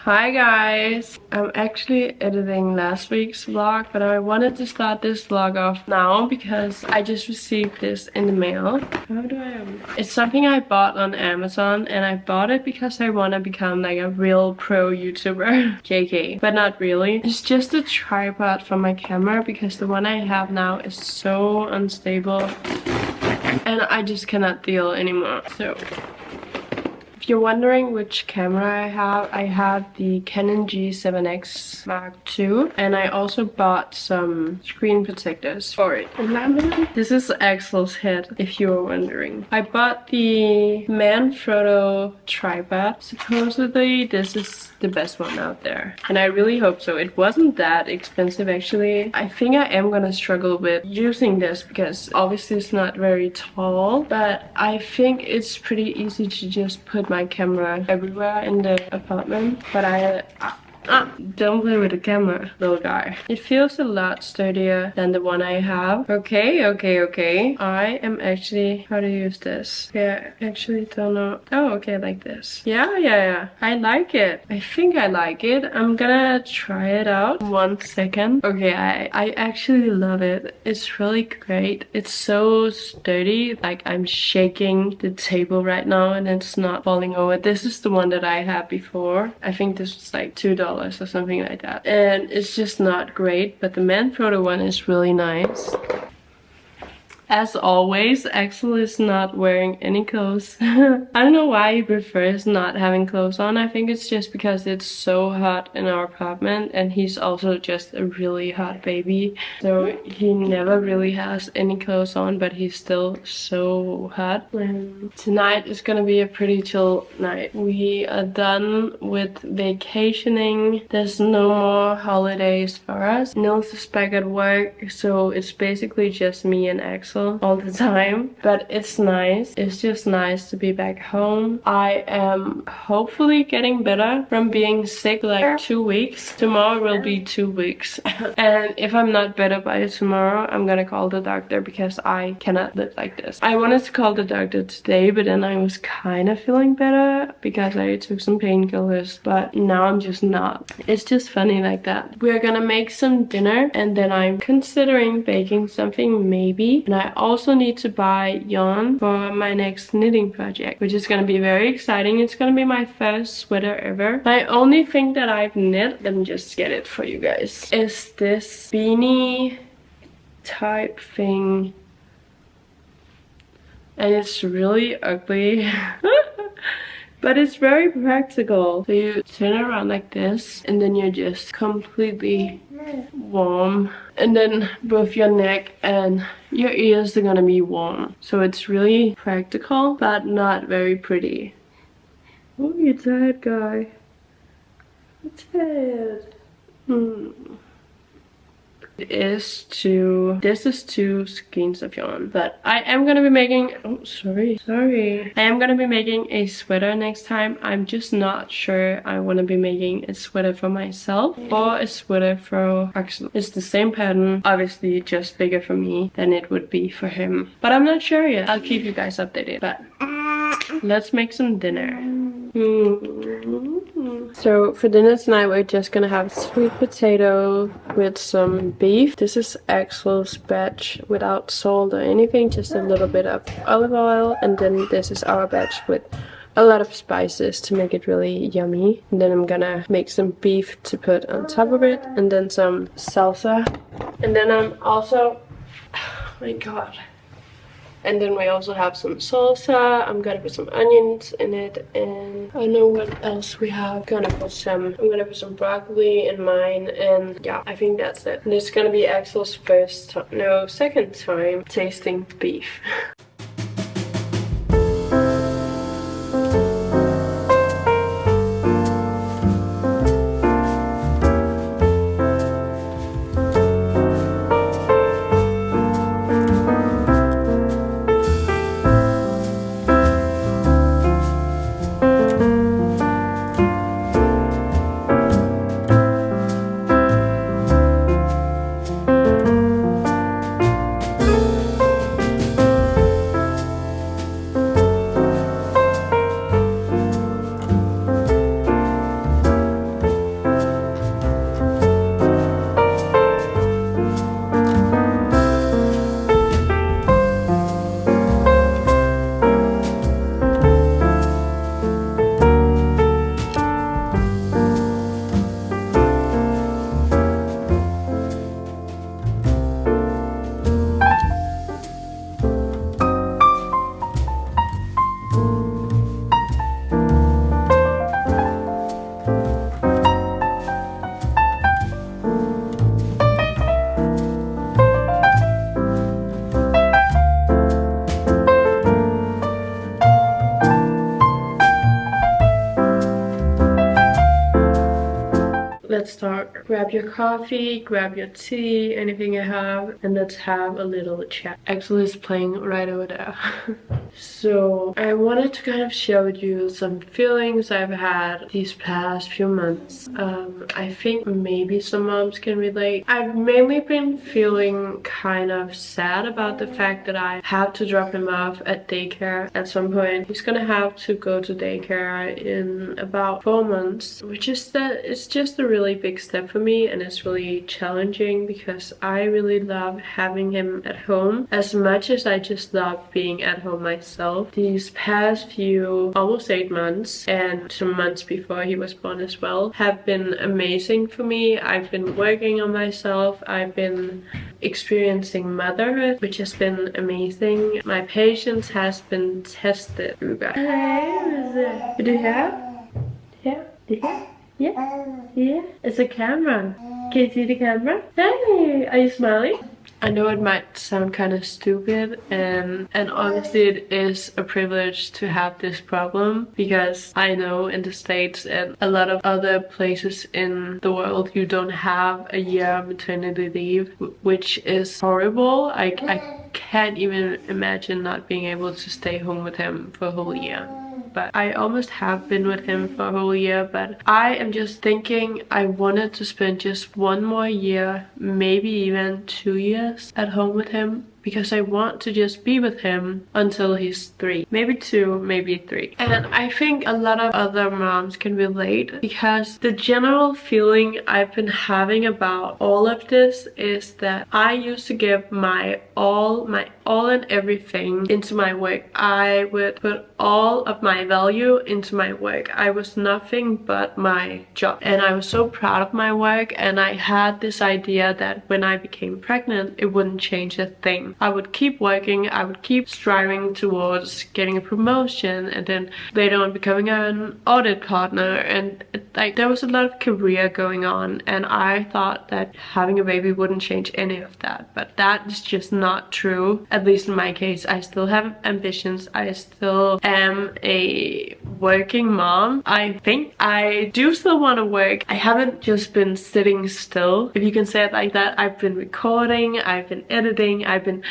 Hi guys! I'm actually editing last week's vlog, but I wanted to start this vlog off now because I just received this in the mail. How do I open it? It's something I bought on Amazon, and I bought it because I want to become like a real pro YouTuber. JK. But not really. It's just a tripod for my camera because the one I have now is so unstable and I just cannot deal anymore. So if you're wondering which camera I have the Canon G7X Mark II, and I also bought some screen protectors for it. This is Axel's head, if you were wondering. I bought the Manfrotto tripod. Supposedly this is the best one out there, and I really hope so. It wasn't that expensive actually. I think I am gonna struggle with using this because obviously it's not very tall, but I think it's pretty easy to just put my camera everywhere in the apartment. But don't play with the camera, little guy. It feels a lot sturdier than the one I have. Okay. I am actually... How to use this? Yeah, I actually don't know. Oh, okay, like this. Yeah. I like it. I think I like it. I'm gonna try it out. 1 second. Okay, I actually love it. It's really great. It's so sturdy. Like, I'm shaking the table right now and it's not falling over. This is the one that I had before. I think this was like $2 or something like that, and it's just not great, but the Manfrotto one is really nice. As always, Axel is not wearing any clothes. I don't know why he prefers not having clothes on. I think it's just because it's so hot in our apartment, and he's also just a really hot baby. So he never really has any clothes on, but he's still so hot. Tonight is gonna be a pretty chill night. We are done with vacationing. There's no more holidays for us. Nils is back at work, so it's basically just me and Axel all the time, but it's nice. It's just nice to be back home. I am hopefully getting better from being sick like 2 weeks. Tomorrow will be 2 weeks. And if I'm not better by tomorrow, I'm gonna call the doctor because I cannot live like this. I wanted to call the doctor today, but then I was kind of feeling better because I took some painkillers, but now I'm just not. It's just funny like that. We're gonna make some dinner, and then I'm considering baking something maybe. And I also need to buy yarn for my next knitting project, which is going to be very exciting. It's going to be my first sweater ever. My only thing that I've knit, let me just get it for you guys, is this beanie type thing, and it's really ugly. But it's very practical. So you turn around like this, and then you're just completely warm. And then both your neck and your ears are gonna be warm. So it's really practical, but not very pretty. Oh, you're tired, guy. You're tired. This is 2 skeins of yarn, but I am gonna be making, sorry, I am gonna be making a sweater next time. I'm just not sure I want to be making a sweater for myself or a sweater for Axel. It's the same pattern, obviously just bigger for me than it would be for him, but I'm not sure yet. I'll keep you guys updated, but let's make some dinner. So for dinner tonight, we're just gonna have sweet potato with some beef. This is Axel's batch without salt or anything, just a little bit of olive oil, and then this is our batch with a lot of spices to make it really yummy. And then I'm gonna make some beef to put on top of it, and then some salsa, and then I'm also, oh my god. And then we also have some salsa. I'm gonna put some onions in it, and I don't know what else we have. I'm gonna put some broccoli in mine, and yeah, I think that's it. And it's gonna be Axel's second time tasting beef. talk. Grab your coffee, grab your tea, anything you have, and let's have a little chat. Actually, it's playing right over there. So I wanted to kind of show you some feelings I've had these past few months. I think maybe some moms can relate. I've mainly been feeling kind of sad about the fact that I have to drop him off at daycare at some point. He's gonna have to go to daycare in about 4 months, which is it's just a really big step for me, and it's really challenging because I really love having him at home as much as I just love being at home myself. These past few almost 8 months and some months before he was born as well have been amazing for me. I've been working on myself. I've been experiencing motherhood, which has been amazing. My patience has been tested. Hey, do you have? Yeah, do you have? Yeah, yeah. It's a camera. Can you see the camera? Hey, are you smiling? I know it might sound kind of stupid, and honestly it is a privilege to have this problem, because I know in the States and a lot of other places in the world you don't have a year maternity leave, which is horrible. I can't even imagine not being able to stay home with him for a whole year. But I almost have been with him for a whole year, but I am just thinking I wanted to spend just 1 more year, maybe even 2 years at home with him, because I want to just be with him until he's 3, maybe 2, maybe 3. And I think a lot of other moms can relate, because the general feeling I've been having about all of this is that I used to give my all and everything into my work. I would put all of my value into my work. I was nothing but my job, and I was so proud of my work, and I had this idea that when I became pregnant it wouldn't change a thing. I would keep working, I would keep striving towards getting a promotion, and then later on becoming an audit partner, and like there was a lot of career going on, and I thought that having a baby wouldn't change any of that. But that is just not true. At least in my case, I still have ambitions. I still am a working mom. I think I do still want to work. I haven't just been sitting still, if you can say it like that. I've been recording, I've been editing, I've been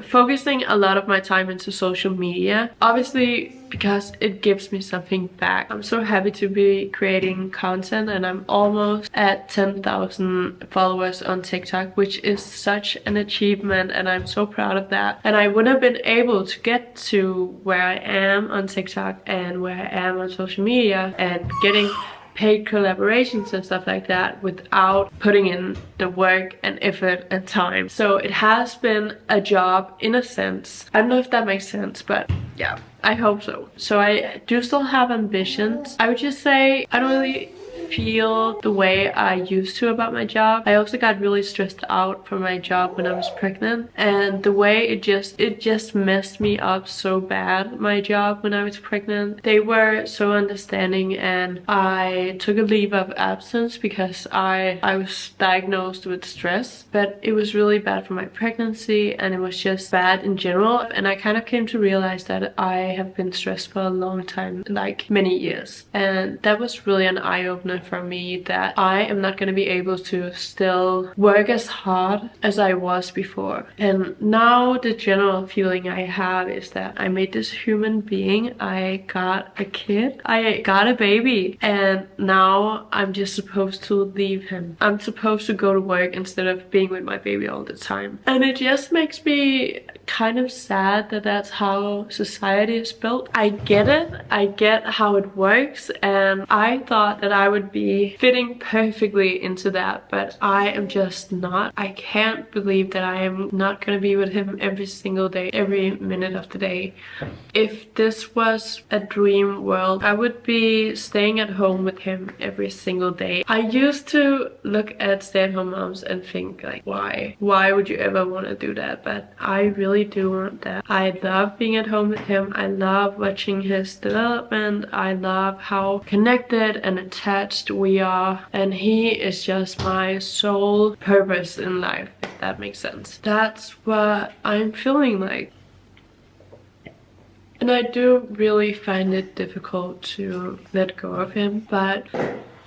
focusing a lot of my time into social media, obviously because it gives me something back. I'm so happy to be creating content, and I'm almost at 10,000 followers on TikTok, which is such an achievement, and I'm so proud of that. And I wouldn't have been able to get to where I am on TikTok and where I am on social media and getting paid collaborations and stuff like that without putting in the work and effort and time. So it has been a job in a sense. I don't know if that makes sense, but yeah, I hope so. So I do still have ambitions. I would just say I don't really feel the way I used to about my job. I also got really stressed out for my job when I was pregnant, and the way it just messed me up so bad, my job when I was pregnant. They were so understanding, and I took a leave of absence because I was diagnosed with stress, but it was really bad for my pregnancy, and it was just bad in general. And I kind of came to realize that I have been stressed for a long time, like many years, and that was really an eye-opener for me, that I am not going to be able to still work as hard as I was before. And now the general feeling I have is that I made this human being, I got a kid, I got a baby, and now I'm just supposed to leave him. I'm supposed to go to work instead of being with my baby all the time. And it just makes me kind of sad that that's how society is built. I get it, I get how it works, and I thought that I would be fitting perfectly into that, but I am just not. I can't believe that I am not gonna be with him every single day, every minute of the day. If this was a dream world, I would be staying at home with him every single day. I used to look at stay-at-home moms and think like, why would you ever want to do that? But I really do want that. I love being at home with him. I love watching his development. I love how connected and attached we are, and he is just my sole purpose in life, if that makes sense. That's what I'm feeling like. And I do really find it difficult to let go of him, but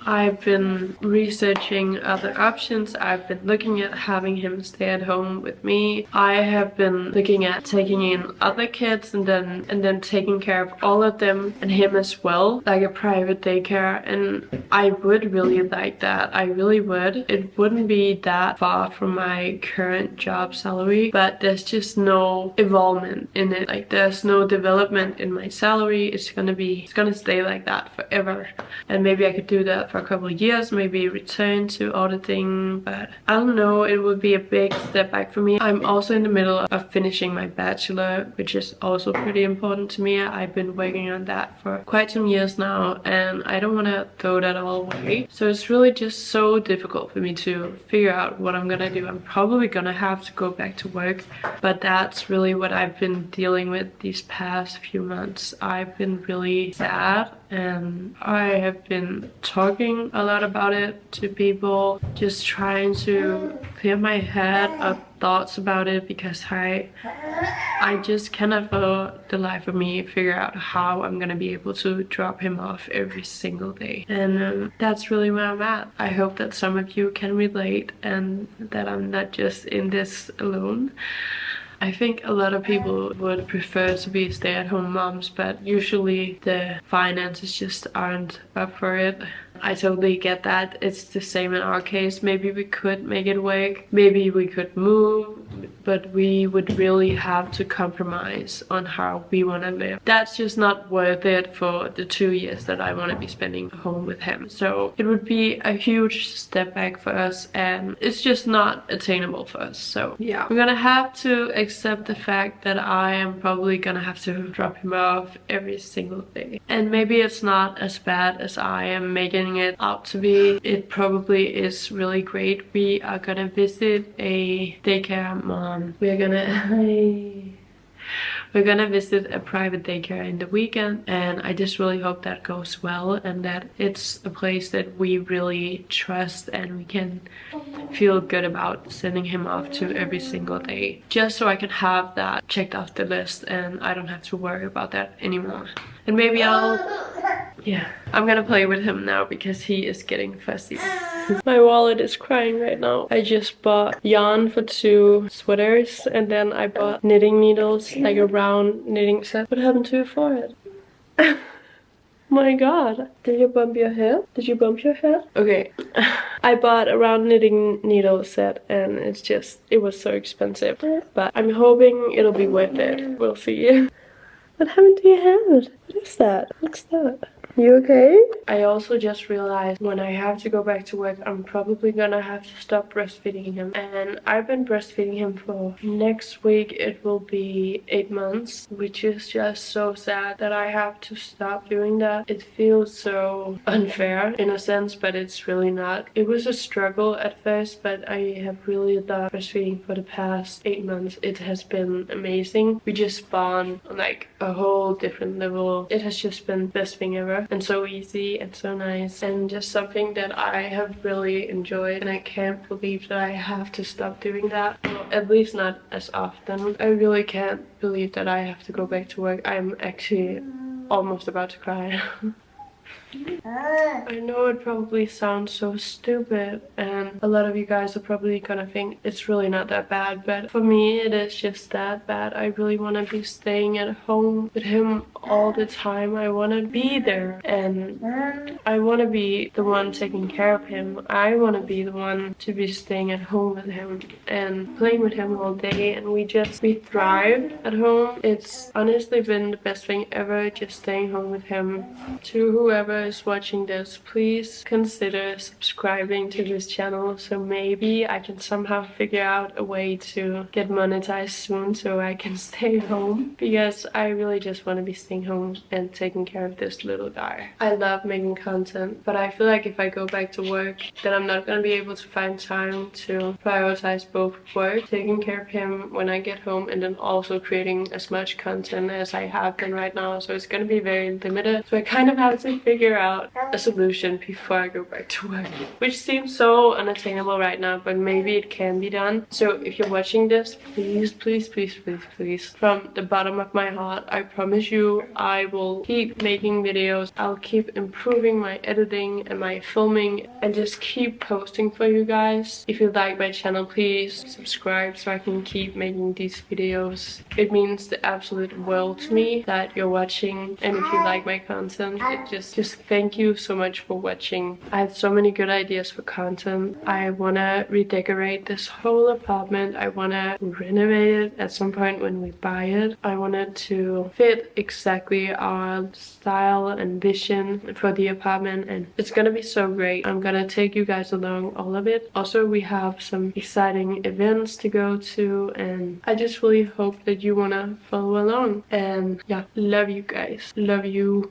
I've been researching other options. I've been looking at having him stay at home with me. I have been looking at taking in other kids and then taking care of all of them and him as well, like a private daycare. And I would really like that. I really would. It wouldn't be that far from my current job salary, but there's just no involvement in it. Like there's no development in my salary. It's gonna stay like that forever. And maybe I could do that for a couple of years, maybe return to auditing, but I don't know, it would be a big step back for me. I'm also in the middle of finishing my bachelor, which is also pretty important to me. I've been working on that for quite some years now, and I don't want to throw that all away. So it's really just so difficult for me to figure out what I'm gonna do. I'm probably gonna have to go back to work, but that's really what I've been dealing with these past few months. I've been really sad, and I have been talking a lot about it to people, just trying to clear my head of thoughts about it, because I just cannot for the life of me figure out how I'm gonna be able to drop him off every single day. And that's really where I'm at. I hope that some of you can relate and that I'm not just in this alone. I think a lot of people would prefer to be stay-at-home moms, but usually the finances just aren't up for it. I totally get that. It's the same in our case. Maybe we could make it work. Maybe we could move, but we would really have to compromise on how we want to live. That's just not worth it for the 2 years that I want to be spending home with him. So it would be a huge step back for us, and it's just not attainable for us. So yeah, I'm gonna have to accept the fact that I am probably gonna have to drop him off every single day. And maybe it's not as bad as I am making it out to be. It probably is really great. We are gonna visit a daycare mom. We're gonna visit a private daycare in the weekend, and I just really hope that goes well and that it's a place that we really trust and we can feel good about sending him off to every single day, just so I can have that checked off the list and I don't have to worry about that anymore. And maybe I'm gonna play with him now because he is getting fussy. My wallet is crying right now. I just bought yarn for 2 sweaters, and then I bought knitting needles, like a round knitting set. What happened to your forehead? My god, did you bump your head? Did you bump your head? Okay. I bought a round knitting needle set, and it was so expensive, but I'm hoping it'll be worth it. We'll see. What happened to your head? What is that? What's that? You okay? I also just realized when I have to go back to work, I'm probably gonna have to stop breastfeeding him. And I've been breastfeeding him for next week. It will be 8 months, which is just so sad that I have to stop doing that. It feels so unfair in a sense, but it's really not. It was a struggle at first, but I have really loved breastfeeding for the past 8 months. It has been amazing. We just bond on like a whole different level. It has just been the best thing ever, and so easy and so nice, and just something that I have really enjoyed, and I can't believe that I have to stop doing that, well, at least not as often. I really can't believe that I have to go back to work. I'm actually almost about to cry. I know it probably sounds so stupid, and a lot of you guys are probably gonna think it's really not that bad, but for me it is just that bad. I really want to be staying at home with him all the time. I want to be there, and I want to be the one taking care of him. I want to be the one to be staying at home with him and playing with him all day, and we thrive at home. It's honestly been the best thing ever, just staying home with him. To whoever is watching this, please consider subscribing to this channel, so maybe I can somehow figure out a way to get monetized soon so I can stay home, because I really just want to be staying home and taking care of this little guy. I love making content, but I feel like if I go back to work, then I'm not gonna be able to find time to prioritize both work, taking care of him when I get home, and then also creating as much content as I have been right now. So it's gonna be very limited, so I kind of have to figure figure out a solution before I go back to work, which seems so unattainable right now, but maybe it can be done. So if you're watching this, please, please, please, please, please, from the bottom of my heart, I promise you I will keep making videos. I'll keep improving my editing and my filming and just keep posting for you guys. If you like my channel, please subscribe so I can keep making these videos. It means the absolute world to me that you're watching, and if you like my content, it just thank you so much for watching. I had so many good ideas for content. I wanna redecorate this whole apartment. I wanna renovate it at some point when we buy it. I want it to fit exactly our style and vision for the apartment, and it's gonna be so great. I'm gonna take you guys along all of it. Also, we have some exciting events to go to, and I just really hope that you wanna follow along. And yeah, love you guys. Love you.